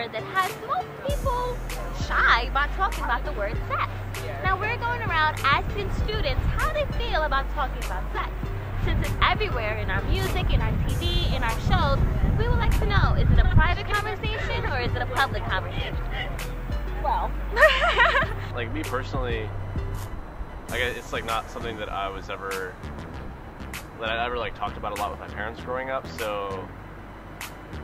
word that has most people shy about talking about the word sex. Now we're going around asking students how they feel about talking about sex. Since it's everywhere in our music, in our TV, in our shows, we would like to know, is it a private conversation or is it a public conversation? Well. Like me personally, I guess it's like not something that I ever like talked about a lot with my parents growing up, so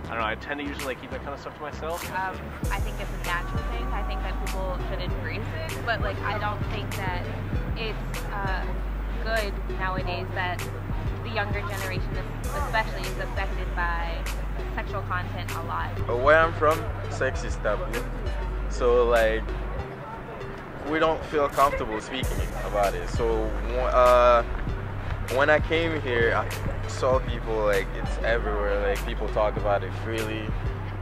I don't know, I tend to usually like keep that kind of stuff to myself. I think it's a natural thing. I think that people should embrace it, but like I don't think that it's good nowadays that the younger generation especially is affected by sexual content a lot. Where I'm from, sex is taboo, so like we don't feel comfortable speaking about it. So when I came here, I saw people, like, it's everywhere, like people talk about it freely,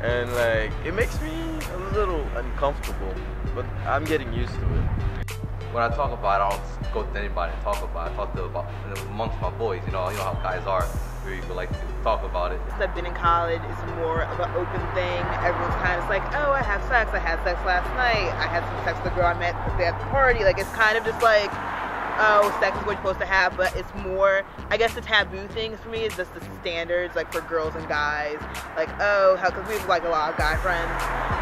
and like it makes me a little uncomfortable, but I'm getting used to it. When I talk about it, I don't go to anybody and talk about it. I talk to amongst my boys, you know how guys are. We like to talk about it. Since I've been in college, it's more of an open thing. Everyone's kind of like, oh, I have sex. I had sex last night. I had some sex with a girl I met at the party. Like, it's kind of just like, oh, sex is what you're supposed to have, but it's more, I guess the taboo things for me is just the standards, like for girls and guys. Like, oh, because we have like a lot of guy friends,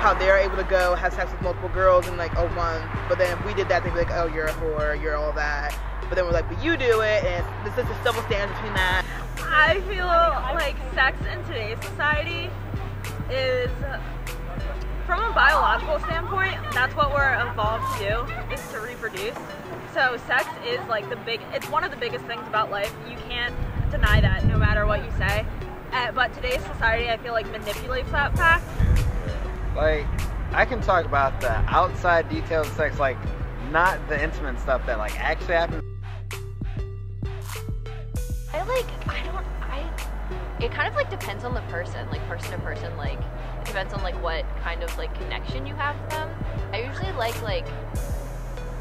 how they're able to go have sex with multiple girls in like a month, but then if we did that, they'd be like, oh, you're a whore, you're all that. But then we're like, but you do it, and there's just a double standard between that. I feel like sex in today's society is, from a biological standpoint, that's what we're evolved to do, is to reproduce. So sex is like it's one of the biggest things about life. You can't deny that no matter what you say. But today's society, I feel like, manipulates that fact. Like, I can talk about the outside details of sex, like not the intimate stuff that like actually happens. It kind of like depends on the person, like person to person, like it depends on like what kind of like connection you have to them. I usually like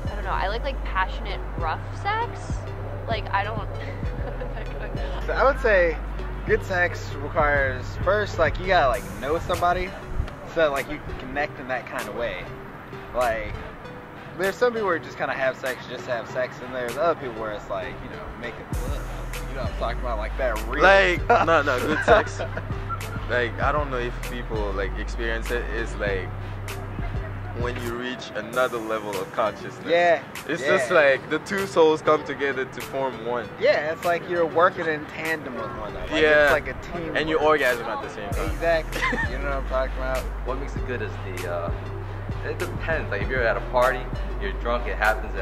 I don't know, I like passionate, rough sex. Like I don't So I would say good sex requires first like you gotta like know somebody so that like you can connect in that kind of way. Like there's some people who just kind of have sex just to have sex, and there's other people where it's like, you know, make it look. You know what I'm talking about, like that real. Like, no, good sex. Like, I don't know if people like experience it. It's like when you reach another level of consciousness. Yeah. It's just like the two souls come together to form one. Yeah, it's like you're working in tandem with one another. Like, yeah. It's like a team. And you orgasm at the same time. Exactly. You know what I'm talking about? What makes it good is it depends. Like if you're at a party, you're drunk, it happens.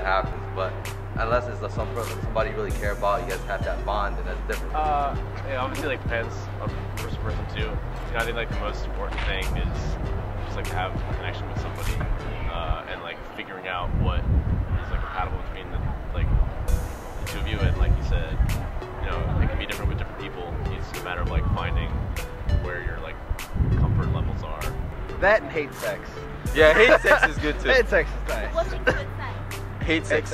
But unless it's somebody you really care about, you guys have that bond, and that's different. It obviously like depends on person to person too. You know, I think like the most important thing is just like to have a connection with somebody, and like figuring out what is like compatible between the two of you. And like you said, you know, it can be different with different people. It's a matter of like finding where your like comfort levels are. That and hate sex. Yeah, hate sex is good too. Hate sex is nice. What's good sex? Hate sex.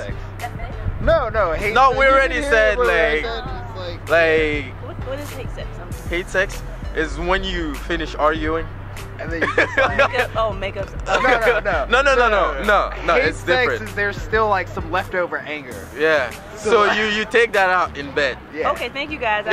No, hate No, sex. we already said like What is hate sex? hate sex is when you finish arguing. And then you just like, Makeup. No, hate it's different. sex is there's still like some leftover anger. Yeah. So you take that out in bed. Yeah. Okay, thank you guys.